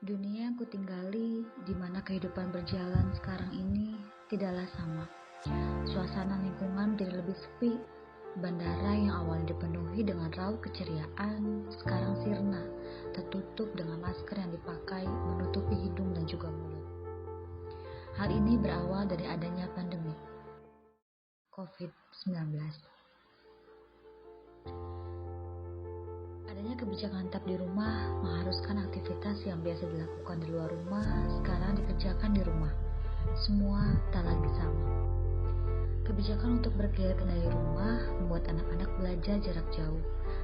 Dunia yang kutinggali, di mana kehidupan berjalan sekarang ini tidaklah sama. Suasana lingkungan menjadi lebih sepi. Bandara yang awalnya dipenuhi dengan raut keceriaan, sekarang sirna, tertutup dengan masker yang dipakai menutupi hidung dan juga mulut. Hal ini berawal dari adanya pandemi COVID-19. Adanya kebijakan tetap di rumah mengharuskan aktivitas yang biasa dilakukan di luar rumah sekarang dikerjakan di rumah. Semua tak lagi sama. Kebijakan untuk berkegiatan dari rumah membuat anak-anak belajar jarak jauh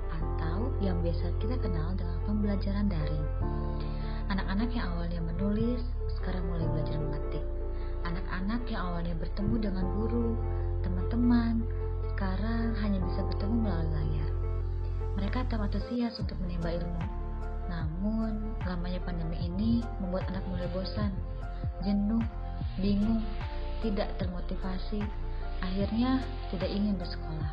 atau yang biasa kita kenal dengan pembelajaran daring. Anak-anak yang awalnya menulis sekarang mulai belajar mengetik. Anak-anak yang awalnya bertemu dengan guru, teman-teman, sekarang hanya bisa bertemu melalui layar. Mereka tak antusias untuk menimba ilmu. Namun, lamanya pandemi ini membuat anak mulai bosan, jenuh, bingung, tidak termotivasi, akhirnya tidak ingin bersekolah.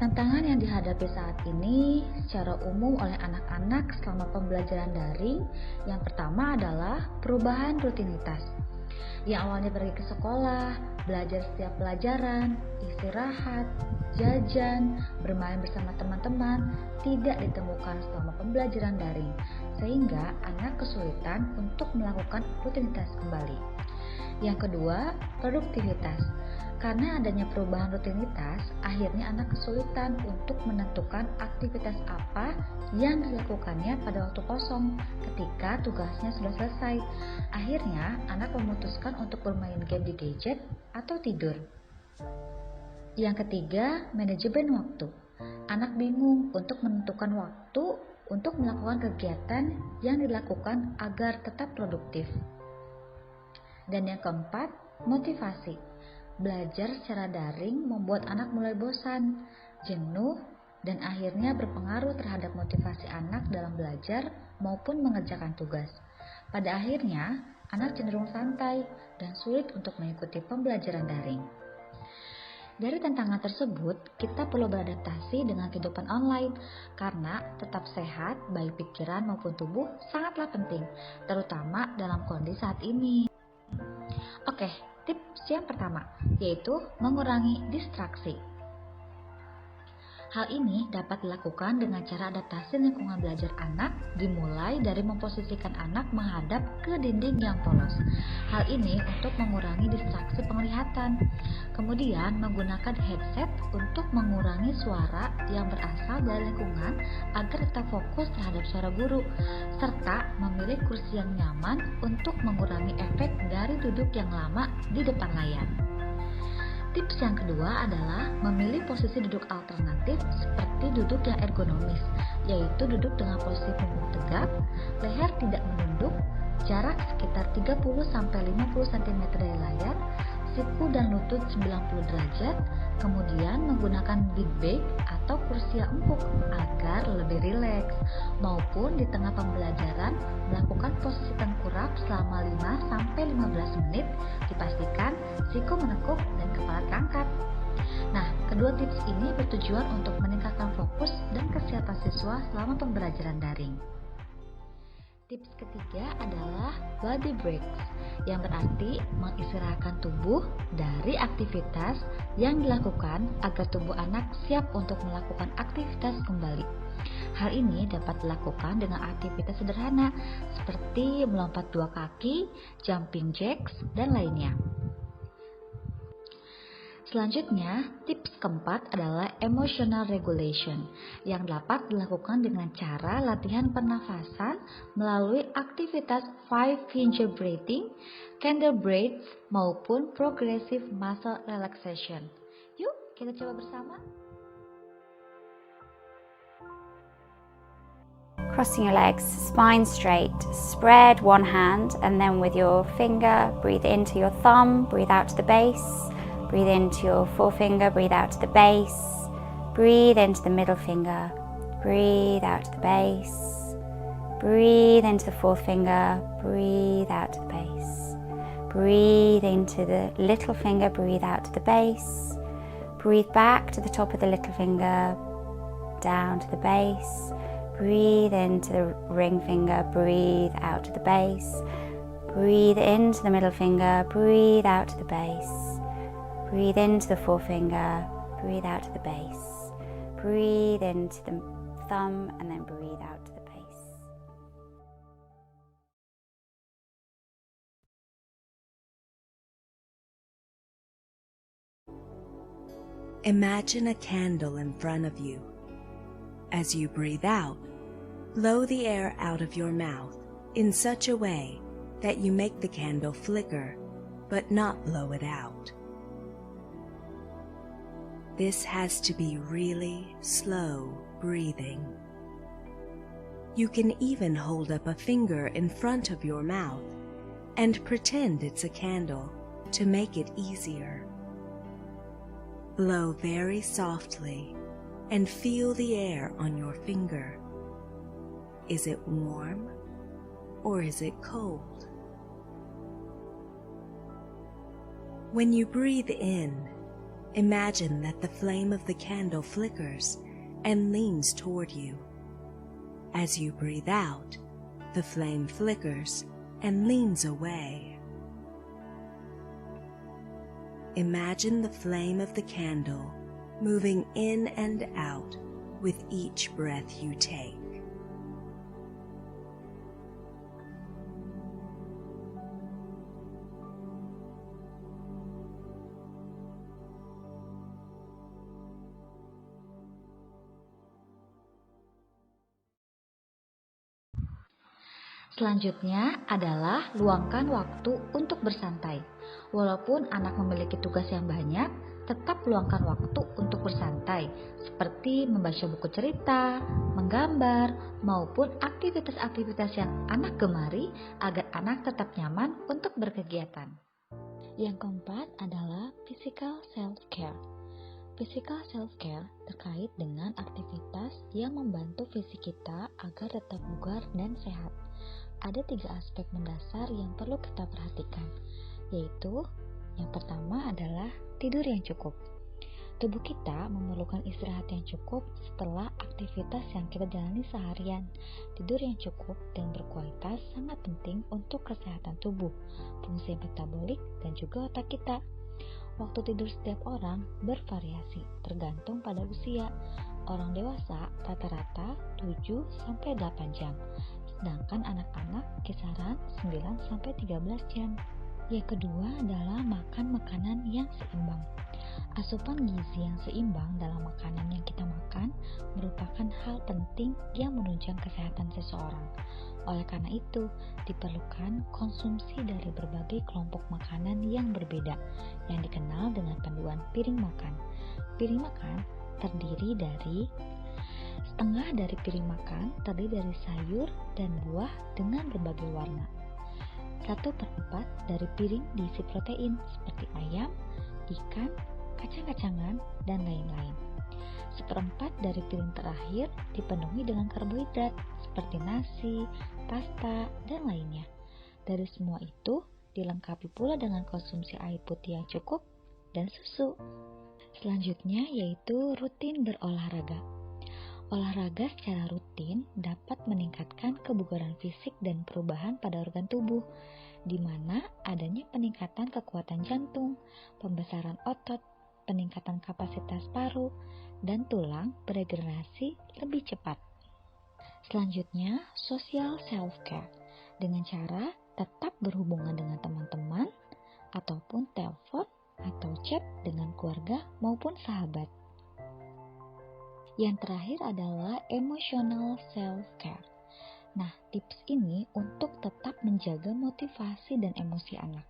Tantangan yang dihadapi saat ini secara umum oleh anak-anak selama pembelajaran daring, yang pertama adalah perubahan rutinitas. Yang awalnya pergi ke sekolah, belajar setiap pelajaran, istirahat, jajan, bermain bersama teman-teman tidak ditemukan selama pembelajaran daring, sehingga anak kesulitan untuk melakukan rutinitas kembali. Yang kedua, produktivitas. Karena adanya perubahan rutinitas, akhirnya anak kesulitan untuk menentukan aktivitas apa yang dilakukannya pada waktu kosong ketika tugasnya sudah selesai. Akhirnya, anak memutuskan untuk bermain game di gadget atau tidur. Yang ketiga, manajemen waktu. Anak bingung untuk menentukan waktu untuk melakukan kegiatan yang dilakukan agar tetap produktif. Dan yang keempat, motivasi. Belajar secara daring membuat anak mulai bosan, jenuh, dan akhirnya berpengaruh terhadap motivasi anak dalam belajar maupun mengerjakan tugas. Pada akhirnya, anak cenderung santai dan sulit untuk mengikuti pembelajaran daring. Dari tantangan tersebut, kita perlu beradaptasi dengan kehidupan online karena tetap sehat baik pikiran maupun tubuh sangatlah penting, terutama dalam kondisi saat ini. Oke, tips yang pertama yaitu mengurangi distraksi. Hal ini dapat dilakukan dengan cara adaptasi lingkungan belajar anak dimulai dari memposisikan anak menghadap ke dinding yang polos. Hal ini untuk mengurangi distraksi penglihatan. Kemudian menggunakan headset untuk mengurangi suara yang berasal dari lingkungan agar tetap fokus terhadap suara guru, serta memilih kursi yang nyaman untuk mengurangi efek dari duduk yang lama di depan layar. Tips yang kedua adalah memilih posisi duduk alternatif seperti duduk yang ergonomis, yaitu duduk dengan posisi punggung tegak, leher tidak menunduk, jarak sekitar 30-50 cm dari layar, siku dan lutut 90 derajat, kemudian menggunakan big bag atau kursi yang empuk agar lebih rileks, maupun di tengah pembelajaran melakukan posisi tengkurap selama 5-15 menit, dipastikan siku menekuk dan kepala terangkat. Nah, kedua tips ini bertujuan untuk meningkatkan fokus dan kesiapan siswa selama pembelajaran daring. Tips ketiga adalah body breaks, yang berarti mengistirahatkan tubuh dari aktivitas yang dilakukan agar tubuh anak siap untuk melakukan aktivitas kembali. Hal ini dapat dilakukan dengan aktivitas sederhana seperti melompat 2 kaki, jumping jacks, dan lainnya. Selanjutnya, tips keempat adalah emotional regulation yang dapat dilakukan dengan cara latihan pernafasan melalui aktivitas 5-finger breathing, candle breaths, maupun progressive muscle relaxation. Yuk, kita coba bersama. Crossing your legs, spine straight. Spread one hand and then with your finger, breathe into your thumb, breathe out to the base. Breathe into your forefinger, breathe out to the base. Breathe into the middle finger, breathe out to the base. Breathe into the fourth finger, breathe out to the base. Breathe into the little finger, breathe out to the base. Breathe back to the top of the little finger, down to the base. Breathe into the ring finger, breathe out to the base. Breathe into the middle finger, breathe out to the base. Breathe into the forefinger, breathe out to the base. Breathe into the thumb and then breathe out to the base. Imagine a candle in front of you. As you breathe out, blow the air out of your mouth in such a way that you make the candle flicker, but not blow it out. This has to be really slow breathing. You can even hold up a finger in front of your mouth and pretend it's a candle to make it easier. Blow very softly and feel the air on your finger. Is it warm or is it cold? When you breathe in, imagine that the flame of the candle flickers and leans toward you. As you breathe out, the flame flickers and leans away. Imagine the flame of the candle moving in and out with each breath you take. Selanjutnya adalah luangkan waktu untuk bersantai. Walaupun anak memiliki tugas yang banyak, tetap luangkan waktu untuk bersantai, seperti membaca buku cerita, menggambar, maupun aktivitas-aktivitas yang anak gemari agar anak tetap nyaman untuk berkegiatan. Yang keempat adalah physical self-care. Physical self-care terkait dengan aktivitas yang membantu fisik kita agar tetap bugar dan sehat. Ada 3 aspek mendasar yang perlu kita perhatikan, yaitu yang pertama adalah tidur yang cukup. Tubuh kita memerlukan istirahat yang cukup setelah aktivitas yang kita jalani seharian. Tidur yang cukup dan berkualitas sangat penting untuk kesehatan tubuh, fungsi metabolik, dan juga otak kita. Waktu tidur setiap orang bervariasi tergantung pada usia. Orang dewasa rata-rata 7-8 jam, sedangkan anak-anak kisaran 9-13 jam. Yang kedua adalah makan makanan yang seimbang. Asupan gizi yang seimbang dalam makanan yang kita makan merupakan hal penting yang menunjang kesehatan seseorang. Oleh karena itu, diperlukan konsumsi dari berbagai kelompok makanan yang berbeda, yang dikenal dengan panduan piring makan. Piring makan terdiri dari setengah dari piring makan terdiri dari sayur dan buah dengan berbagai warna. 1/4 dari piring diisi protein seperti ayam, ikan, kacang-kacangan, dan lain-lain. 1/4 dari piring terakhir dipenuhi dengan karbohidrat seperti nasi, pasta, dan lainnya. Dari semua itu dilengkapi pula dengan konsumsi air putih yang cukup dan susu. Selanjutnya yaitu rutin berolahraga. Olahraga secara rutin dapat meningkatkan kebugaran fisik dan perubahan pada organ tubuh, di mana adanya peningkatan kekuatan jantung, pembesaran otot, peningkatan kapasitas paru, dan tulang beregenerasi lebih cepat. Selanjutnya, social self-care dengan cara tetap berhubungan dengan teman-teman, ataupun telepon atau chat dengan keluarga maupun sahabat. Yang terakhir adalah emotional self-care. Nah, tips ini untuk tetap menjaga motivasi dan emosi anak.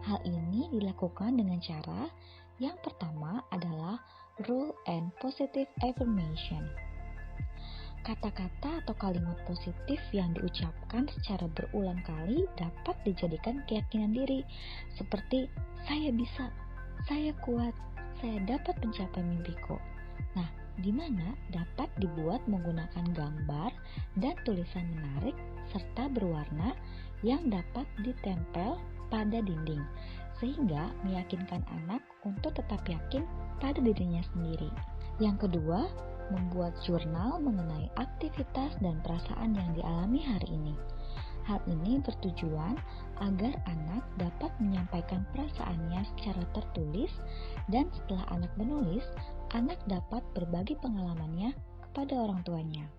Hal ini dilakukan dengan cara yang pertama adalah rule and positive affirmation. Kata-kata atau kalimat positif yang diucapkan secara berulang kali dapat dijadikan keyakinan diri, seperti saya bisa, saya kuat, saya dapat mencapai mimpiku. Nah, di mana dapat dibuat menggunakan gambar dan tulisan menarik serta berwarna yang dapat ditempel pada dinding, sehingga meyakinkan anak untuk tetap yakin pada dirinya sendiri. Yang kedua, membuat jurnal mengenai aktivitas dan perasaan yang dialami hari ini. Hal ini bertujuan agar anak dapat menyampaikan perasaannya secara tertulis, dan setelah anak menulis, anak dapat berbagi pengalamannya kepada orang tuanya.